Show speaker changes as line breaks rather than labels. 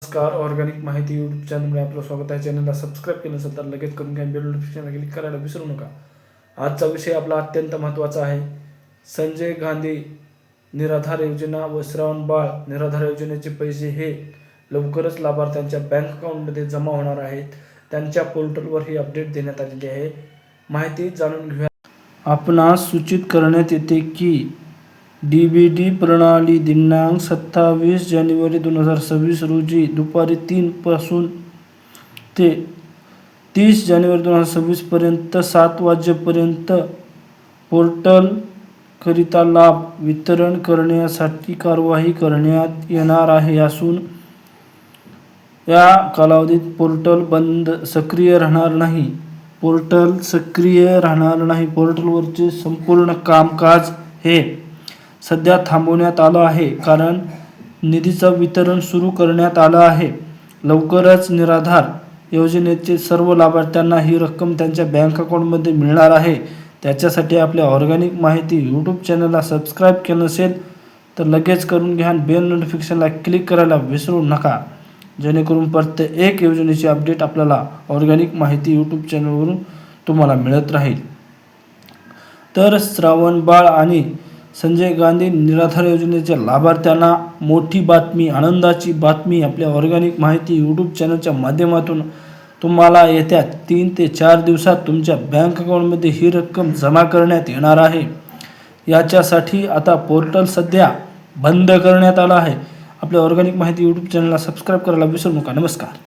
नमस्कार. ऑर्गॅनिक माहिती यूट्यूब चॅनलमध्ये आपलं स्वागत आहे. चॅनलला सबस्क्राईब केलं असेल तर लगेच करून घ्या. बेल नोटिफिकेशनला क्लिक करायला विसरू नका. आजचा विषय आपला अत्यंत महत्त्वाचा आहे. संजय गांधी निराधार योजना व श्रावण बाळ निराधार योजनेचे पैसे हे लवकरच लाभार्थ्यांच्या बँक अकाउंटमध्ये जमा होणार आहेत. त्यांच्या पोर्टलवर ही अपडेट देण्यात आलेली आहे. माहिती जाणून घेऊया. आपणास सूचित करण्यात येते की डीबीटी प्रणाली दिनांक 27 जानेवारी 2026 रोजी दुपारी 3 पासून ते 30 जानेवारी 2026 पर्यंत 7 वाजेपर्यंत पोर्टलकरिता लाभ वितरण करण्यासाठी कार्यवाही करण्यात येणार आहे. असून या कालावधीत पोर्टल सक्रिय राहणार नाही. पोर्टलवरचे संपूर्ण कामकाज हे सध्या थांबवण्यात आलं आहे, कारण निधीचं वितरण सुरू करण्यात आलं आहे. लवकरच निराधार योजनेचे सर्व लाभार्थ्यांना ही रक्कम त्यांच्या बँक अकाउंटमध्ये मिळणार आहे. त्याच्यासाठी आपल्या ऑर्गॅनिक माहिती यूट्यूब चॅनलला सबस्क्राईब केलं नसेल तर लगेच करून घ्या. बेल नोटिफिकेशनला क्लिक करायला विसरू नका, जेणेकरून प्रत्येक योजनेची अपडेट आपल्याला ऑर्गॅनिक माहिती यूट्यूब चॅनलवरून तुम्हाला मिळत राहील. तर श्रावण बाळ आणि संजय गांधी निराधार योजनेच्या लाभार्थ्यांना मोठी बातमी, आनंदाची बातमी आपल्या ऑर्गॅनिक माहिती यूट्यूब चॅनलच्या माध्यमातून तुम्हाला येत्या 3 ते 4 दिवसात तुमच्या बँक अकाउंटमध्ये ही रक्कम जमा करण्यात येणार आहे. याच्यासाठी आता पोर्टल सध्या बंद करण्यात आलं आहे. आपल्या ऑर्गॅनिक माहिती यूट्यूब चॅनलला सबस्क्राईब करायला विसरू नका. नमस्कार.